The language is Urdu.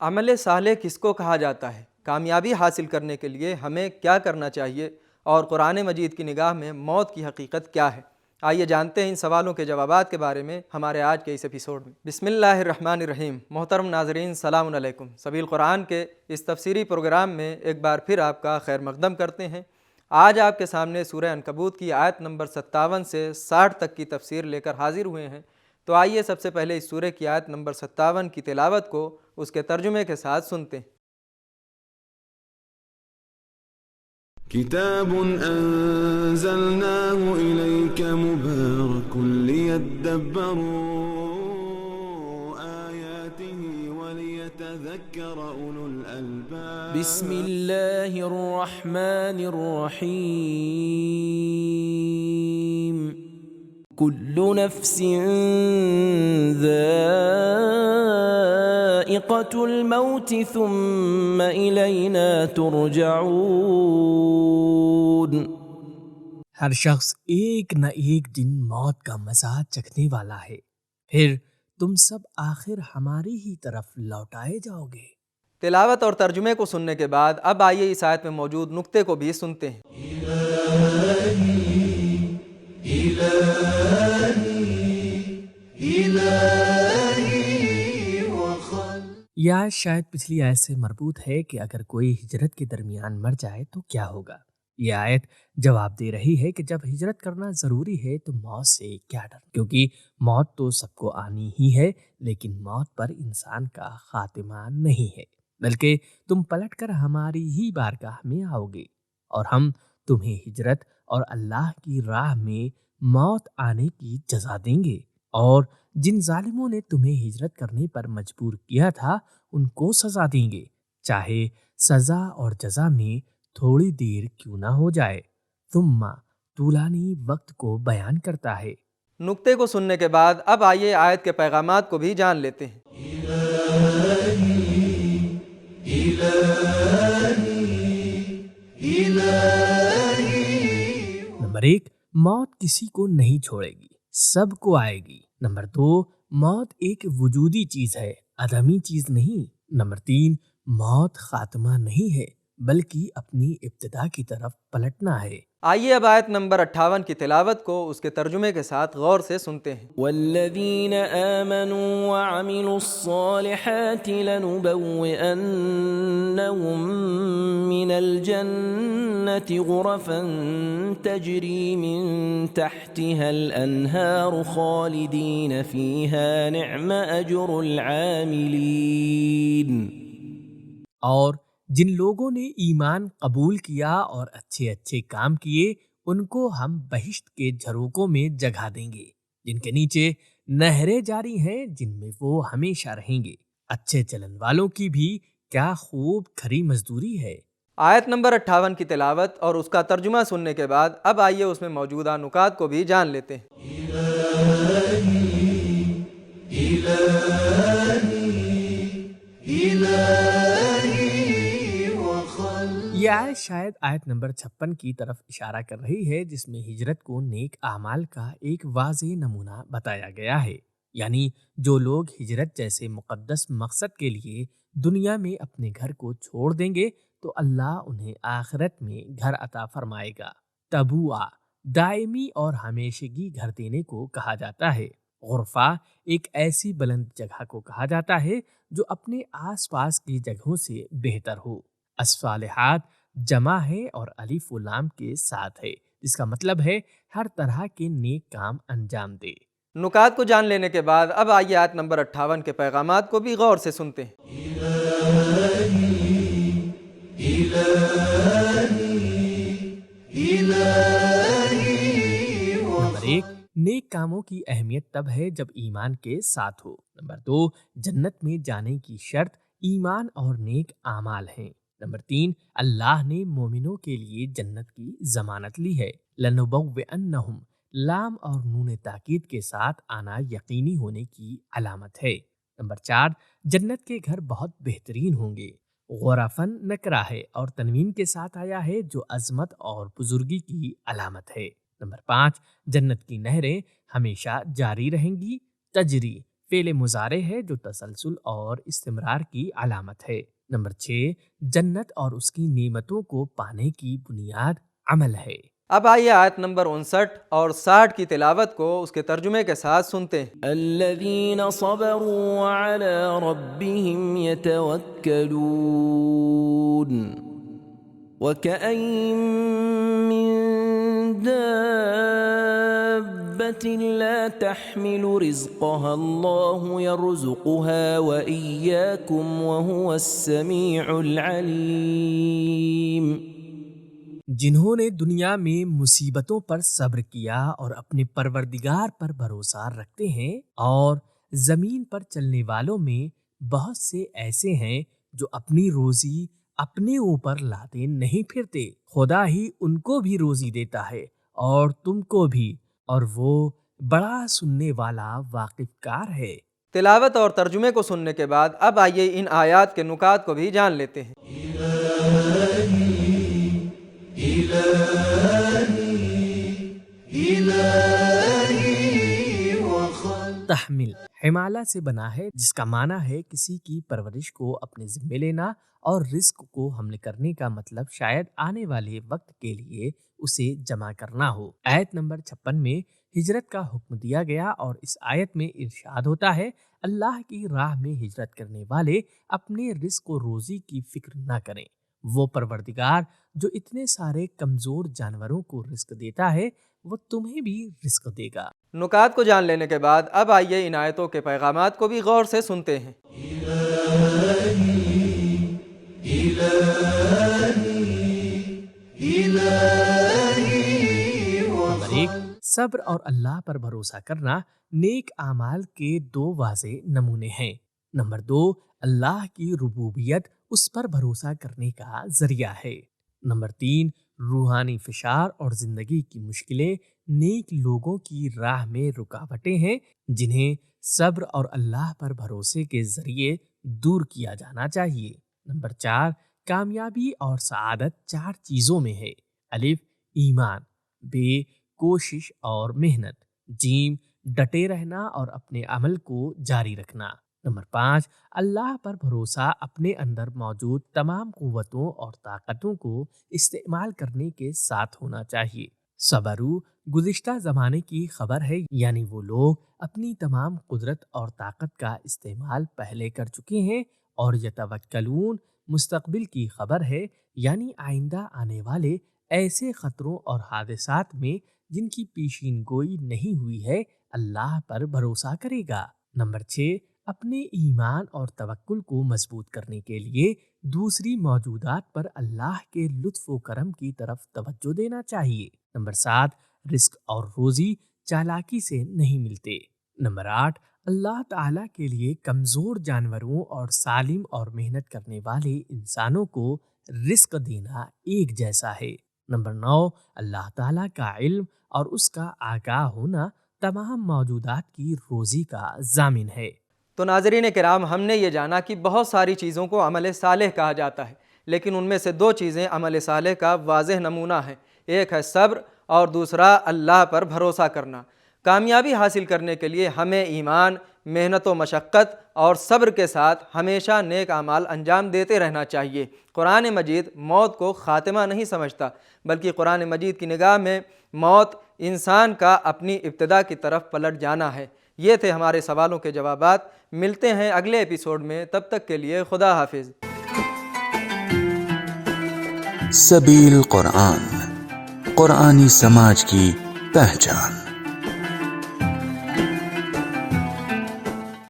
عمل صالح کس کو کہا جاتا ہے؟ کامیابی حاصل کرنے کے لیے ہمیں کیا کرنا چاہیے؟ اور قرآن مجید کی نگاہ میں موت کی حقیقت کیا ہے؟ آئیے جانتے ہیں ان سوالوں کے جوابات کے بارے میں ہمارے آج کے اس ایپیسوڈ میں۔ بسم اللہ الرحمن الرحیم۔ محترم ناظرین، سلام علیکم۔ سبیل قرآن کے اس تفسیری پروگرام میں ایک بار پھر آپ کا خیر مقدم کرتے ہیں۔ آج آپ کے سامنے سورہ عنکبوت کی آیت نمبر 57 سے 60 تک کی تفسیر لے کر حاضر ہوئے ہیں۔ تو آئیے سب سے پہلے اس سورہ کی آیت نمبر 57 کی تلاوت کو اس کے ترجمے کے ساتھ سنتے ہیں۔ کتاب انزلناه الیک مبارک لیدبروا آیاته ولیتذکر اولو الالباب۔ بسم اللہ الرحمن الرحیم۔ کل نفس ذائقۃ الموت ثم الینا ترجعون۔ ہر شخص ایک نہ ایک دن موت کا مزہ چکھنے والا ہے، پھر تم سب آخر ہماری ہی طرف لوٹائے جاؤ گے۔ تلاوت اور ترجمے کو سننے کے بعد اب آئیے اس آیت میں موجود نقطے کو بھی سنتے ہیں۔ یہ آیت شاید پچھلی آیت سے مربوط ہے کہ اگر کوئی ہجرت کے درمیان مر جائے تو کیا ہوگا۔ یہ آیت جواب دے رہی ہے کہ جب ہجرت کرنا ضروری ہے تو موت سے کیا ڈر، کیونکہ موت تو سب کو آنی ہی ہے، لیکن موت پر انسان کا خاتمہ نہیں ہے، بلکہ تم پلٹ کر ہماری ہی بارگاہ میں آؤ گے اور ہم تمہیں ہجرت اور اللہ کی راہ میں موت آنے کی جزا دیں گے، اور جن ظالموں نے تمہیں ہجرت کرنے پر مجبور کیا تھا ان کو سزا دیں گے، چاہے سزا اور جزا میں تھوڑی دیر کیوں نہ ہو جائے۔ ثم طولانی وقت کو بیان کرتا ہے۔ نقطے کو سننے کے بعد اب آئیے آیت کے پیغامات کو بھی جان لیتے ہیں۔ نمبر 1، موت کسی کو نہیں چھوڑے گی، سب کو آئے گی۔ نمبر 2، موت ایک وجودی چیز ہے، عدمی چیز نہیں۔ نمبر 3، موت خاتمہ نہیں ہے بلکہ اپنی ابتدا کی طرف پلٹنا ہے۔ آئیے اب آیت نمبر 58 کی تلاوت کو اس کے ترجمے کے ساتھ غور سے سنتے ہیں۔ والذین آمنوا وعملوا الصالحات لنبوئنهم من الجنة غرفا تجری من تحتها الانہار خالدین فیها نعم اجر العاملین۔ اور جن لوگوں نے ایمان قبول کیا اور اچھے اچھے کام کیے ان کو ہم بہشت کے جھروکوں میں جگہ دیں گے جن کے نیچے نہریں جاری ہیں جن میں وہ ہمیشہ رہیں گے۔ اچھے چلن والوں کی بھی کیا خوب کھری مزدوری ہے۔ آیت نمبر 58 کی تلاوت اور اس کا ترجمہ سننے کے بعد اب آئیے اس میں موجودہ نکات کو بھی جان لیتے ہیں۔ یہ آیت شاید آیت نمبر 56 کی طرف اشارہ کر رہی ہے جس میں ہجرت کو نیک اعمال کا ایک واضح نمونہ بتایا گیا ہے، یعنی جو لوگ ہجرت جیسے مقدس مقصد کے لیے دنیا میں اپنے گھر کو چھوڑ دیں گے تو اللہ انہیں آخرت میں گھر عطا فرمائے گا۔ تبوء دائمی اور ہمیشگی گھر دینے کو کہا جاتا ہے۔ غرفہ ایک ایسی بلند جگہ کو کہا جاتا ہے جو اپنے آس پاس کی جگہوں سے بہتر ہو۔ الصالحات جمع ہے اور الف و لام کے ساتھ ہے، جس کا مطلب ہے ہر طرح کے نیک کام انجام دے۔ نکات کو جان لینے کے بعد اب آئیے آیت نمبر 58 کے پیغامات کو بھی غور سے سنتے ہیں۔ نمبر 1، نیک کاموں کی اہمیت تب ہے جب ایمان کے ساتھ ہو۔ نمبر 2، جنت میں جانے کی شرط ایمان اور نیک اعمال ہیں۔ نمبر 3، اللہ نے مومنوں کے لیے جنت کی ضمانت لی ہے۔ لنبوئنہم لام اور نون تاکید کے ساتھ آنا یقینی ہونے کی علامت ہے۔ نمبر 4، جنت کے گھر بہت بہترین ہوں گے۔ غرفن نکرہ ہے اور تنوین کے ساتھ آیا ہے جو عظمت اور بزرگی کی علامت ہے۔ نمبر 5، جنت کی نہریں ہمیشہ جاری رہیں گی۔ تجری فعل مضارع ہے جو تسلسل اور استمرار کی علامت ہے۔ نمبر 6، جنت اور اس کی نعمتوں کو پانے کی بنیاد عمل ہے۔ اب آئیے آیت نمبر 59 اور 60 کی تلاوت کو اس کے ترجمے کے ساتھ سنتے ہیں۔ الذين صبروا وعلى ربهم يتوكلون وكأين من دابة لا تحمل رزقها الله يرزقها وإياكم وهو السميع العليم۔ جنہوں نے دنیا میں مصیبتوں پر صبر کیا اور اپنے پروردگار پر بھروسہ رکھتے ہیں، اور زمین پر چلنے والوں میں بہت سے ایسے ہیں جو اپنی روزی اپنے اوپر لاتے نہیں پھرتے، خدا ہی ان کو بھی روزی دیتا ہے اور تم کو بھی، اور وہ بڑا سننے والا واقف کار ہے۔ تلاوت اور ترجمے کو سننے کے بعد اب آئیے ان آیات کے نکات کو بھی جان لیتے ہیں۔ تحمل حمالہ سے بنا ہے، جس کا معنی ہے کسی کی پرورش کو اپنے ذمہ لینا، اور رزق کو حمل کرنے کا مطلب شاید آنے والے وقت کے لیے اسے جمع کرنا ہو۔ آیت نمبر 56 میں ہجرت کا حکم دیا گیا، اور اس آیت میں ارشاد ہوتا ہے اللہ کی راہ میں ہجرت کرنے والے اپنے رزق و روزی کی فکر نہ کریں۔ وہ پروردگار جو اتنے سارے کمزور جانوروں کو رزق دیتا ہے، وہ تمہیں بھی رزق دے گا۔ نکات کو جان لینے کے بعد اب آئیے ان آیتوں کے پیغامات کو بھی غور سے سنتے ہیں۔ نمبر 1، صبر اور اللہ پر بھروسہ کرنا نیک اعمال کے 2 واضح نمونے ہیں۔ نمبر 2، اللہ کی ربوبیت اس پر بھروسہ کرنے کا ذریعہ ہے۔ نمبر 3، روحانی فشار اور زندگی کی مشکلیں نیک لوگوں کی راہ میں رکاوٹیں ہیں، جنہیں صبر اور اللہ پر بھروسے کے ذریعے دور کیا جانا چاہیے۔ نمبر 4، کامیابی اور سعادت 4 چیزوں میں ہے۔ الف، ایمان، بے، کوشش اور محنت، جیم، ڈٹے رہنا اور اپنے عمل کو جاری رکھنا۔ نمبر 5، اللہ پر بھروسہ اپنے اندر موجود تمام قوتوں اور طاقتوں کو استعمال کرنے کے ساتھ ہونا چاہیے۔ صبرو گزشتہ زمانے کی خبر ہے، یعنی وہ لوگ اپنی تمام قدرت اور طاقت کا استعمال پہلے کر چکے ہیں، اور یتوکلون مستقبل کی خبر ہے، یعنی آئندہ آنے والے ایسے خطروں اور حادثات میں جن کی پیشین گوئی نہیں ہوئی ہے اللہ پر بھروسہ کرے گا۔ نمبر 6، اپنے ایمان اور توکل کو مضبوط کرنے کے لیے دوسری موجودات پر اللہ کے لطف و کرم کی طرف توجہ دینا چاہیے۔ نمبر 7، رزق اور روزی چالاکی سے نہیں ملتے۔ نمبر 8، اللہ تعالیٰ کے لیے کمزور جانوروں اور سالم اور محنت کرنے والے انسانوں کو رزق دینا ایک جیسا ہے۔ نمبر 9، اللہ تعالیٰ کا علم اور اس کا آگاہ ہونا تمام موجودات کی روزی کا ضامن ہے۔ تو ناظرین کرام، ہم نے یہ جانا کہ بہت ساری چیزوں کو عمل صالح کہا جاتا ہے، لیکن ان میں سے 2 چیزیں عمل صالح کا واضح نمونہ ہیں۔ ایک ہے صبر اور دوسرا اللہ پر بھروسہ کرنا۔ کامیابی حاصل کرنے کے لیے ہمیں ایمان، محنت و مشقت اور صبر کے ساتھ ہمیشہ نیک اعمال انجام دیتے رہنا چاہیے۔ قرآن مجید موت کو خاتمہ نہیں سمجھتا، بلکہ قرآن مجید کی نگاہ میں موت انسان کا اپنی ابتدا کی طرف پلٹ جانا ہے۔ یہ تھے ہمارے سوالوں کے جوابات۔ ملتے ہیں اگلے ایپیسوڈ میں، تب تک کے لیے خدا حافظ۔ سبیل قرآن، قرآنی سماج کی پہچان۔